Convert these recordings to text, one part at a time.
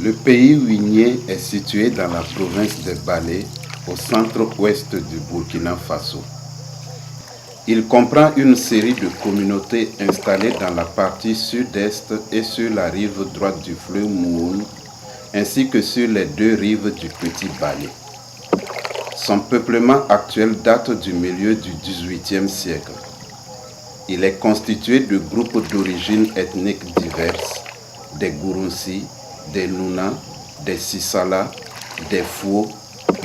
Le pays Ouigné est situé dans la province de Balé, au centre-ouest du Burkina Faso. Il comprend une série de communautés installées dans la partie sud-est et sur la rive droite du fleuve Moun, ainsi que sur les deux rives du Petit Balé. Son peuplement actuel date du milieu du XVIIIe siècle. Il est constitué de groupes d'origines ethniques diverses, des Gouroussi, des Nouna, des Sissala, des Fou,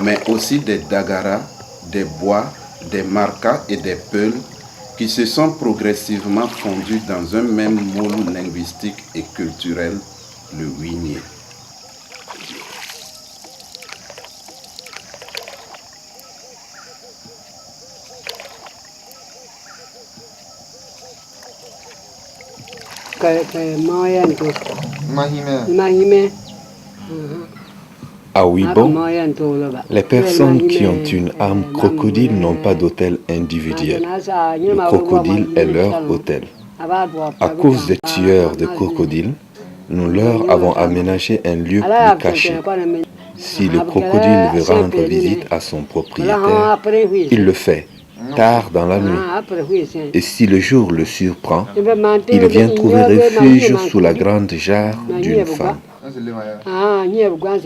mais aussi des Dagara, des Bois, des Markas et des Peuls qui se sont progressivement fondus dans un même moule linguistique et culturel, le Ouigné. À Ouibo, les personnes qui ont une âme crocodile n'ont pas d'hôtel individuel. Le crocodile est leur hôtel. À cause des tueurs de crocodiles, nous leur avons aménagé un lieu plus caché. Si le crocodile veut rendre visite à son propriétaire, il le fait tard dans la nuit. Et si le jour le surprend, il vient trouver refuge sous la grande jarre d'une femme. Chez nous, il y a beaucoup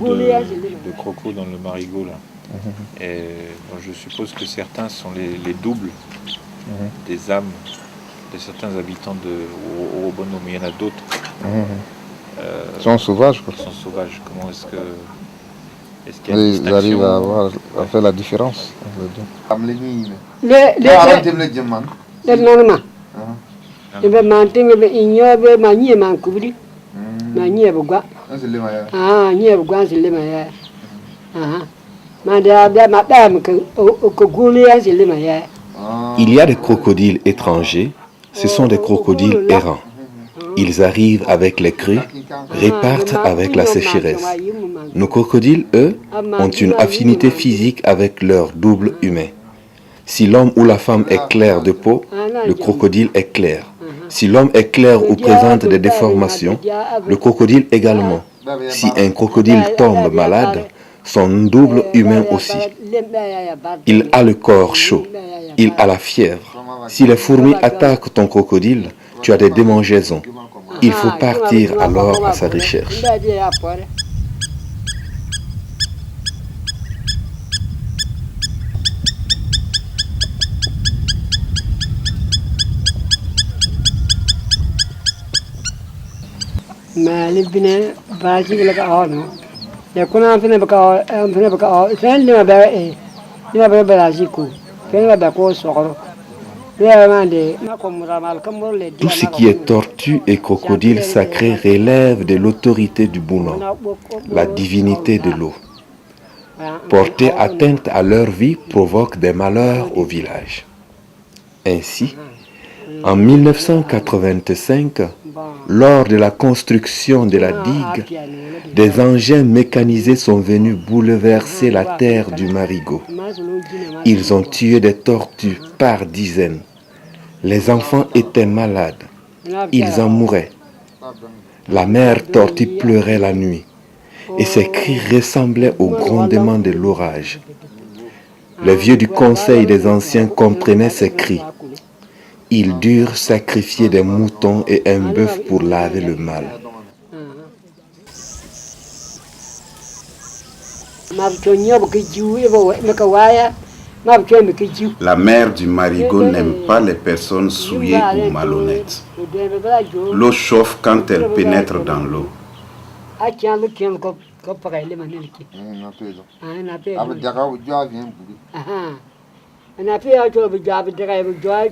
de crocos dans le marigot là. Et bon, je suppose que certains sont les doubles des âmes de certains habitants de Orobono, mais il y en a d'autres. Ils sont sauvages, quoi. Ils sont sauvages. Comment est-ce que... Ils arrivent à faire la différence. Il y a des crocodiles étrangers, ce sont des crocodiles errants. Ils arrivent avec les crues, repartent avec la sécheresse. Nos crocodiles, eux, ont une affinité physique avec leur double humain. Si l'homme ou la femme est clair de peau, le crocodile est clair. Si l'homme est clair ou présente des déformations, le crocodile également. Si un crocodile tombe malade, son double humain aussi. Il a le corps chaud, il a la fièvre. Si les fourmis attaquent ton crocodile, tu as des démangeaisons. Il faut partir alors à sa recherche. Tout ce qui est tortue et crocodile sacré relève de l'autorité du Bounan, la divinité de l'eau. Porter atteinte à leur vie provoque des malheurs au village. Ainsi, en 1985, lors de la construction de la digue, des engins mécanisés sont venus bouleverser la terre du marigot. Ils ont tué des tortues par dizaines. Les enfants étaient malades. Ils en mouraient. La mère tortue pleurait la nuit et ses cris ressemblaient au grondement de l'orage. Les vieux du conseil des anciens comprenaient ces cris. Ils durent sacrifier des moutons et un bœuf pour laver le mal. La mère du marigot n'aime pas les personnes souillées ou malhonnêtes. L'eau chauffe quand elle pénètre dans l'eau.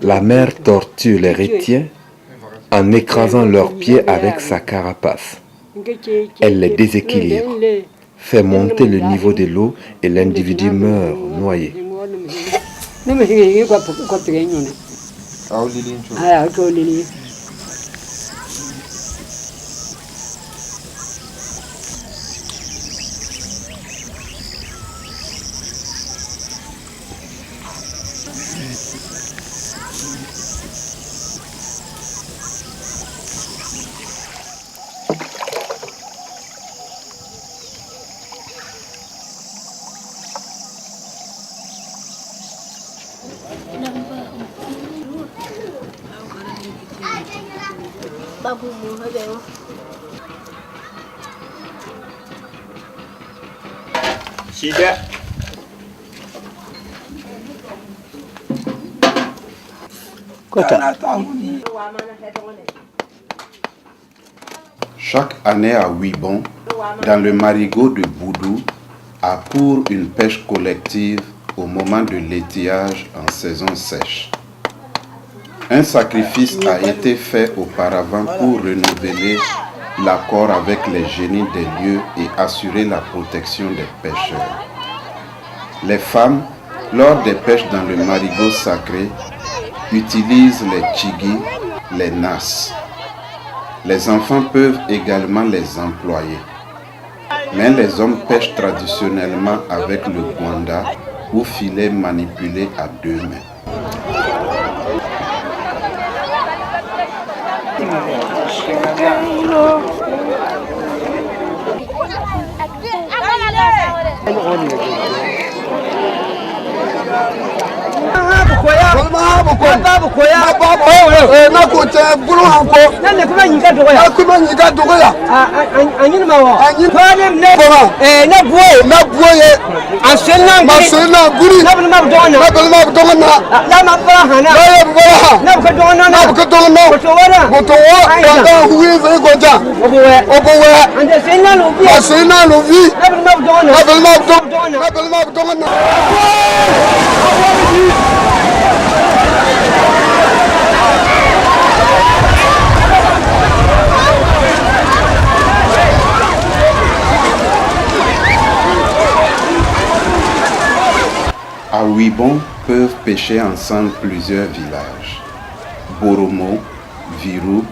La mère tortue les retient en écrasant leurs pieds avec sa carapace. Elle les déséquilibre, fait monter le niveau de l'eau et l'individu meurt noyé. Chaque année à Huibon, dans le marigot de Boudou, a pour une pêche collective au moment de l'étiage en saison sèche. Un sacrifice a été fait auparavant pour renouveler l'accord avec les génies des lieux et assurer la protection des pêcheurs. Les femmes, lors des pêches dans le marigot sacré, utilisent les tchigis, les nasses. Les enfants peuvent également les employer. Mais les hommes pêchent traditionnellement avec le gwanda ou filet manipulé à 2 mains. À Huibon peuvent pêcher ensemble plusieurs villages. Boromo, Virou,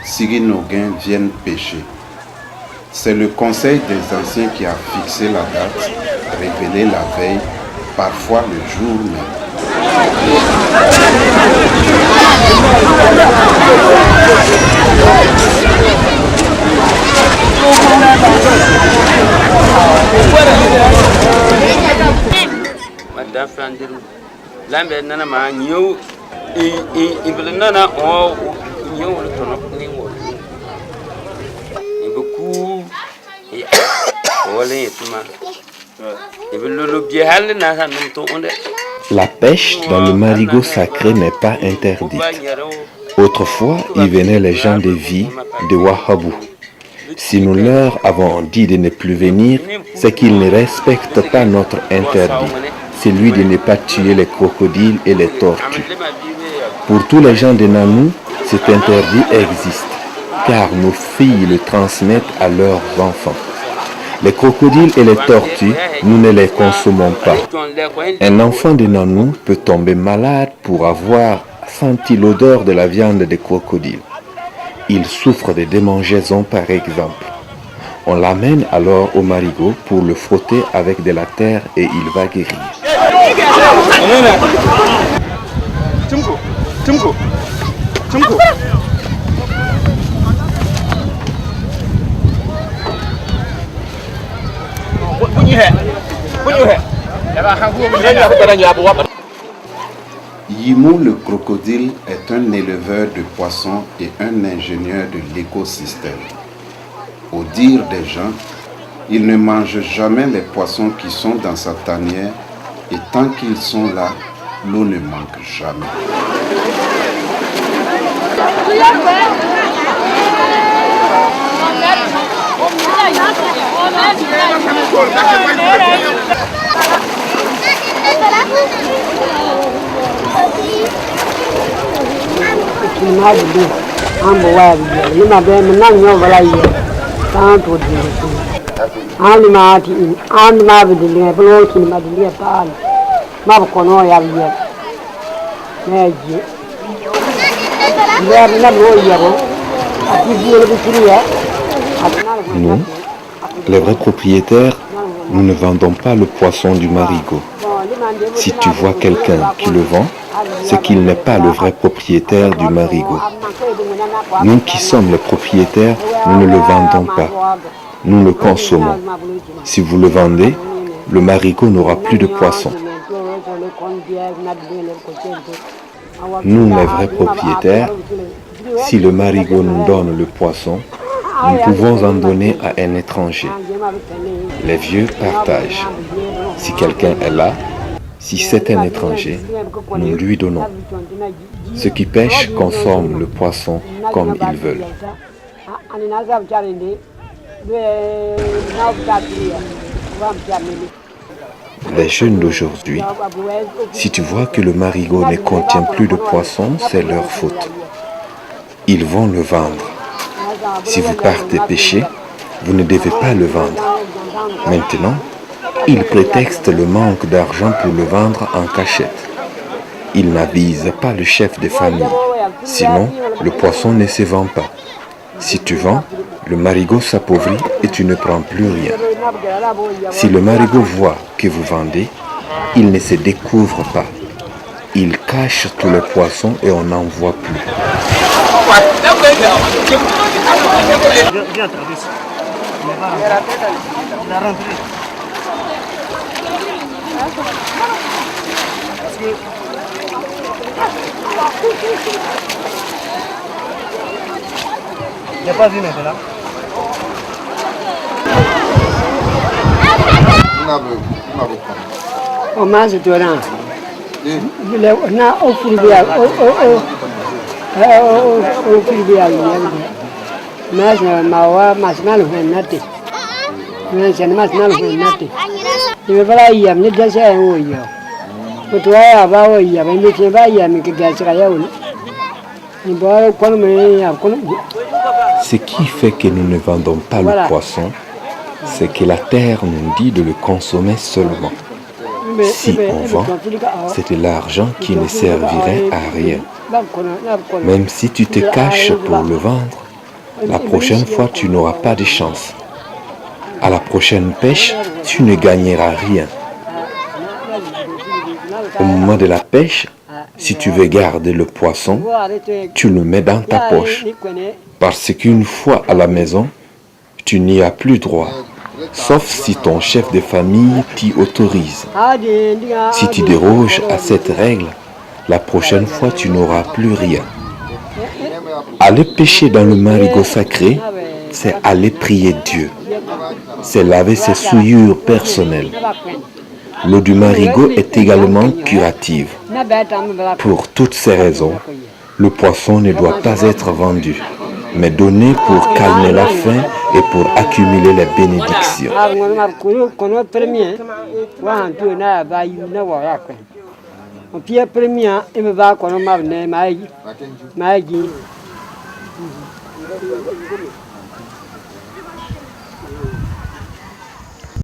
Sirinoguin viennent pêcher. C'est le conseil des anciens qui a fixé la date, révélé la veille, parfois le jour même. La pêche dans le marigot sacré n'est pas interdite. Autrefois, y venaient les gens de vie de Wahabou. Si nous leur avons dit de ne plus venir, c'est qu'ils ne respectent pas notre interdit, celui de ne pas tuer les crocodiles et les tortues. Pour tous les gens de Nanou, cet interdit existe, car nos filles le transmettent à leurs enfants. Les crocodiles et les tortues, nous ne les consommons pas. Un enfant de Nanou peut tomber malade pour avoir senti l'odeur de la viande des crocodiles. Il souffre de démangeaisons par exemple. On l'amène alors au marigot pour le frotter avec de la terre et il va guérir. Yimou le crocodile est un éleveur de poissons et un ingénieur de l'écosystème. Au dire des gens, il ne mange jamais les poissons qui sont dans sa tanière et tant qu'ils sont là, l'eau ne manque jamais. Nous, les vrais propriétaires, nous ne vendons pas le poisson du marigot. Si tu vois quelqu'un qui le vend, c'est qu'il n'est pas le vrai propriétaire du marigot. Nous qui sommes les propriétaires, nous ne le vendons pas. Nous le consommons. Si vous le vendez, le marigot n'aura plus de poisson. Nous, les vrais propriétaires, Si le marigot nous donne le poisson, nous pouvons en donner à un étranger. Les vieux partagent. Si quelqu'un est là, si c'est un étranger, nous lui donnons. Ceux qui pêchent consomment le poisson comme ils veulent. Les jeunes d'aujourd'hui, si tu vois que le marigot ne contient plus de poisson, c'est leur faute. Ils vont le vendre. Si vous partez pêcher, vous ne devez pas le vendre. Maintenant, ils prétextent le manque d'argent pour le vendre en cachette. Ils n'avisent pas le chef de famille. Sinon, le poisson ne se vend pas. Si tu vends, le marigot s'appauvrit et tu ne prends plus rien. Si le marigot voit que vous vendez, il ne se découvre pas. Il cache tous les poissons et on n'en voit plus. Ce qui fait que nous ne vendons pas le poisson, c'est que la terre nous dit de le consommer seulement. Si on vend, c'est de l'argent qui ne servirait à rien. Même si tu te caches pour le vendre, la prochaine fois tu n'auras pas de chance. À la prochaine pêche, tu ne gagneras rien. Au moment de la pêche, si tu veux garder le poisson, tu le mets dans ta poche. Parce qu'une fois à la maison, tu n'y as plus droit. Sauf si ton chef de famille t'y autorise. Si tu déroges à cette règle, la prochaine fois tu n'auras plus rien. Aller pêcher dans le marigot sacré, c'est aller prier Dieu. C'est laver ses souillures personnelles. L'eau du marigot est également curative. Pour toutes ces raisons, le poisson ne doit pas être vendu, mais donné pour calmer la faim et pour accumuler les bénédictions.